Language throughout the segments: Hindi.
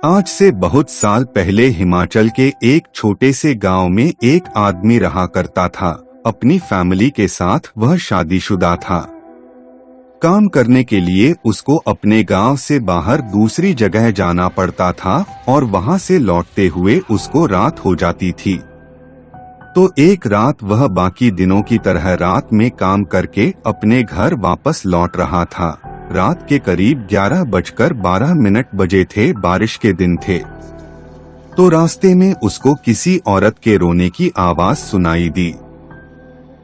आज से बहुत साल पहले हिमाचल के एक छोटे से गांव में एक आदमी रहा करता था। अपनी फैमिली के साथ वह शादीशुदा था। काम करने के लिए उसको अपने गांव से बाहर दूसरी जगह जाना पड़ता था और वहां से लौटते हुए उसको रात हो जाती थी। तो एक रात वह बाकी दिनों की तरह रात में काम करके अपने घर वापस लौट रहा था। रात के करीब 11:12 बजे थे। बारिश के दिन थे। तो रास्ते में उसको किसी औरत के रोने की आवाज सुनाई दी।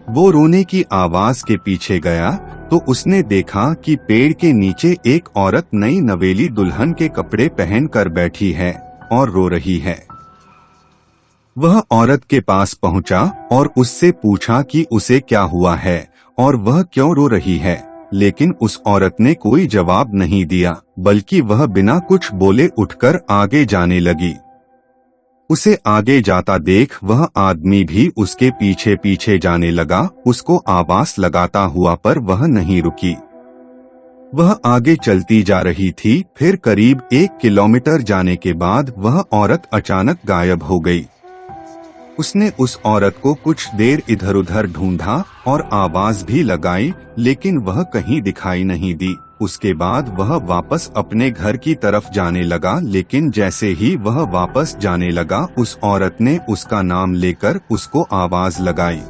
वो रोने की आवाज के पीछे गया तो उसने देखा कि पेड़ के नीचे एक औरत नई नवेली दुल्हन के कपड़े पहनकर बैठी है और रो रही है। वह औरत के पास पहुंचा और उससे पूछा कि उसे क्या हुआ है और वह क्यों रो रही है, लेकिन उस औरत ने कोई जवाब नहीं दिया, बल्कि वह बिना कुछ बोले उठकर आगे जाने लगी। उसे आगे जाता देख वह आदमी भी उसके पीछे पीछे जाने लगा। उसको आवाज लगाता हुआ, पर वह नहीं रुकी। वह आगे चलती जा रही थी। फिर करीब 1 किलोमीटर जाने के बाद वह औरत अचानक गायब हो गई। उसने उस औरत को कुछ देर इधर उधर ढूंढा और आवाज भी लगाई, लेकिन वह कहीं दिखाई नहीं दी। उसके बाद वह वापस अपने घर की तरफ जाने लगा, लेकिन जैसे ही वह वापस जाने लगा उस औरत ने उसका नाम लेकर उसको आवाज लगाई।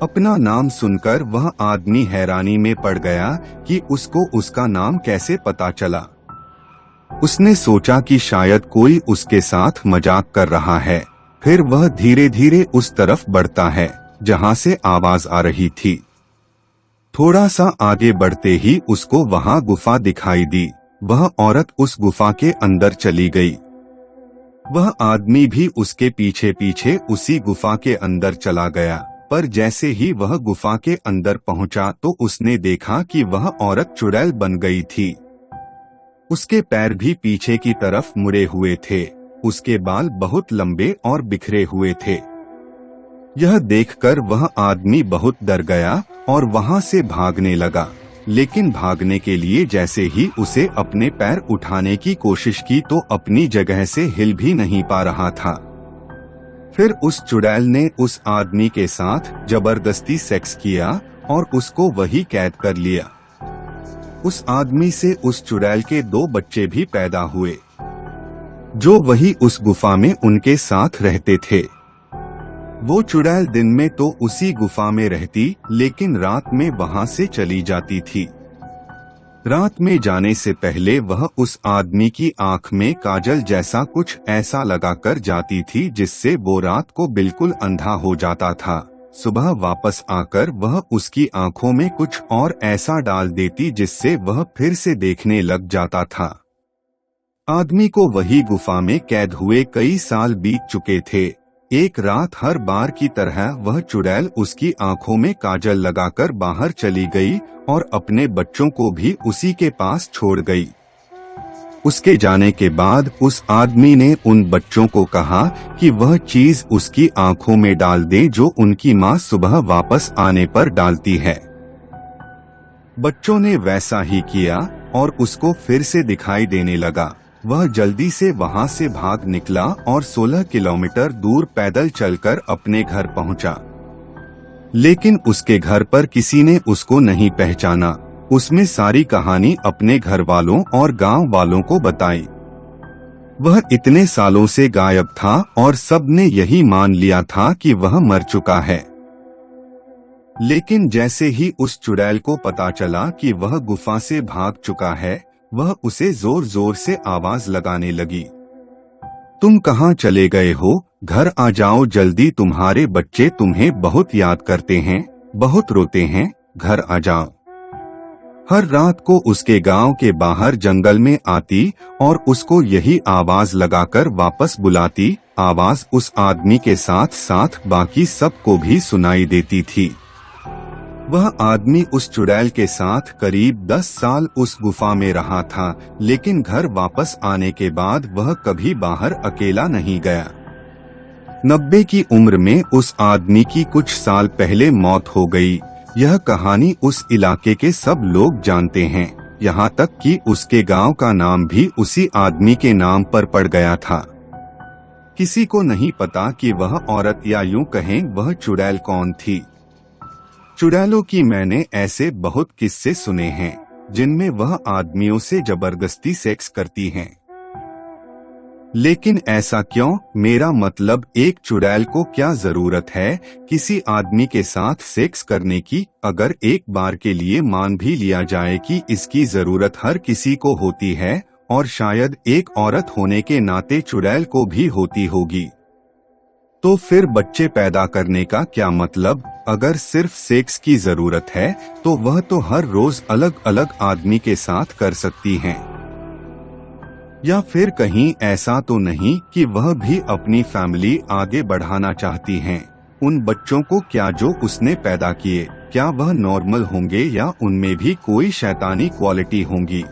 अपना नाम सुनकर वह आदमी हैरानी में पड़ गया कि उसको उसका नाम कैसे पता चला। उसने सोचा कि शायद कोई उसके साथ मजाक कर रहा है। फिर वह धीरे धीरे उस तरफ बढ़ता है जहां से आवाज आ रही थी। थोड़ा सा आगे बढ़ते ही उसको वहां गुफा दिखाई दी। वह औरत उस गुफा के अंदर चली गई। वह आदमी भी उसके पीछे पीछे उसी गुफा के अंदर चला गया। पर जैसे ही वह गुफा के अंदर पहुंचा तो उसने देखा कि वह औरत चुड़ैल बन गई थी। उसके पैर भी पीछे की तरफ मुड़े हुए थे। उसके बाल बहुत लंबे और बिखरे हुए थे। यह देखकर वह आदमी बहुत डर गया और वहां से भागने लगा, लेकिन भागने के लिए जैसे ही उसे अपने पैर उठाने की कोशिश की तो अपनी जगह से हिल भी नहीं पा रहा था। फिर उस चुड़ैल ने उस आदमी के साथ जबरदस्ती सेक्स किया और उसको वही कैद कर लिया। उस आदमी से उस चुड़ैल के 2 बच्चे भी पैदा हुए, जो वही उस गुफा में उनके साथ रहते थे। वो चुड़ैल दिन में तो उसी गुफा में रहती, लेकिन रात में वहां से चली जाती थी। रात में जाने से पहले वह उस आदमी की आंख में काजल जैसा कुछ ऐसा लगाकर जाती थी जिससे वो रात को बिल्कुल अंधा हो जाता था। सुबह वापस आकर वह उसकी आंखों में कुछ और ऐसा डाल देती जिससे वह फिर से देखने लग जाता था। आदमी को वही गुफा में कैद हुए कई साल बीत चुके थे। एक रात हर बार की तरह वह चुड़ैल उसकी आंखों में काजल लगाकर बाहर चली गई और अपने बच्चों को भी उसी के पास छोड़ गई। उसके जाने के बाद उस आदमी ने उन बच्चों को कहा कि वह चीज उसकी आंखों में डाल दें जो उनकी माँ सुबह वापस आने पर डालती है। बच्चों ने वैसा ही किया और उसको फिर से दिखाई देने लगा। वह जल्दी से वहां से भाग निकला और 16 किलोमीटर दूर पैदल चलकर अपने घर पहुंचा। लेकिन उसके घर पर किसी ने उसको नहीं पहचाना। उसमें सारी कहानी अपने घर वालों और गांव वालों को बताई। वह इतने सालों से गायब था और सबने यही मान लिया था कि वह मर चुका है। लेकिन जैसे ही उस चुड़ैल को पता चला कि वह गुफा से भाग चुका है, वह उसे जोर जोर से आवाज लगाने लगी। तुम कहाँ चले गए हो? घर आ जाओ जल्दी, तुम्हारे बच्चे तुम्हें बहुत याद करते हैं, बहुत रोते हैं, घर आ जाओ। हर रात को उसके गांव के बाहर जंगल में आती और उसको यही आवाज लगाकर वापस बुलाती। आवाज उस आदमी के साथ साथ बाकी सबको भी सुनाई देती थी। वह आदमी उस चुड़ैल के साथ करीब 10 साल उस गुफा में रहा था, लेकिन घर वापस आने के बाद वह कभी बाहर अकेला नहीं गया। 90 की उम्र में उस आदमी की कुछ साल पहले मौत हो गई। यह कहानी उस इलाके के सब लोग जानते हैं। यहाँ तक कि उसके गांव का नाम भी उसी आदमी के नाम पर पड़ गया था। किसी को नहीं पता कि वह औरत या यूं कहें वह चुड़ैल कौन थी। चुड़ैलों की मैंने ऐसे बहुत किस्से सुने हैं जिनमें वह आदमियों से जबरदस्ती सेक्स करती हैं। लेकिन ऐसा क्यों? मेरा मतलब एक चुड़ैल को क्या जरूरत है किसी आदमी के साथ सेक्स करने की? अगर एक बार के लिए मान भी लिया जाए कि इसकी जरूरत हर किसी को होती है और शायद एक औरत होने के नाते चुड़ैल को भी होती होगी, तो फिर बच्चे पैदा करने का क्या मतलब? अगर सिर्फ सेक्स की जरूरत है तो वह तो हर रोज अलग अलग आदमी के साथ कर सकती हैं। या फिर कहीं ऐसा तो नहीं कि वह भी अपनी फैमिली आगे बढ़ाना चाहती हैं? उन बच्चों को क्या जो उसने पैदा किए, क्या वह नॉर्मल होंगे या उनमें भी कोई शैतानी क्वालिटी होंगी?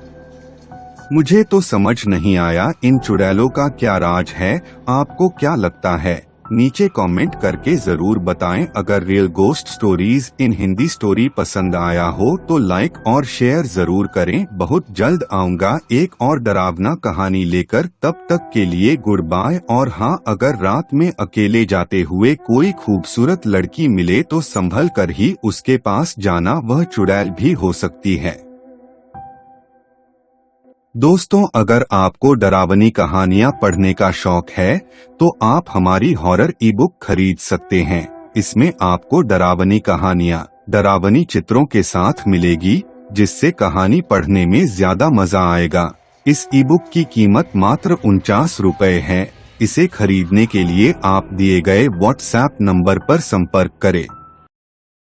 मुझे तो समझ नहीं आया इन चुड़ैलों का क्या राज है। आपको क्या लगता है? नीचे कमेंट करके जरूर बताएं। अगर real ghost stories in Hindi story पसंद आया हो तो लाइक और शेयर जरूर करें। बहुत जल्द आऊंगा एक और डरावना कहानी लेकर, तब तक के लिए गुड बाय। और हाँ, अगर रात में अकेले जाते हुए कोई खूबसूरत लड़की मिले तो संभल कर ही उसके पास जाना, वह चुड़ैल भी हो सकती है। दोस्तों, अगर आपको डरावनी कहानियां पढ़ने का शौक है तो आप हमारी हॉरर ई बुक खरीद सकते हैं। इसमें आपको डरावनी कहानियां डरावनी चित्रों के साथ मिलेगी, जिससे कहानी पढ़ने में ज्यादा मजा आएगा। इस ई बुक की कीमत मात्र 49 रुपए है। इसे खरीदने के लिए आप दिए गए व्हाट्सएप नंबर पर संपर्क करें।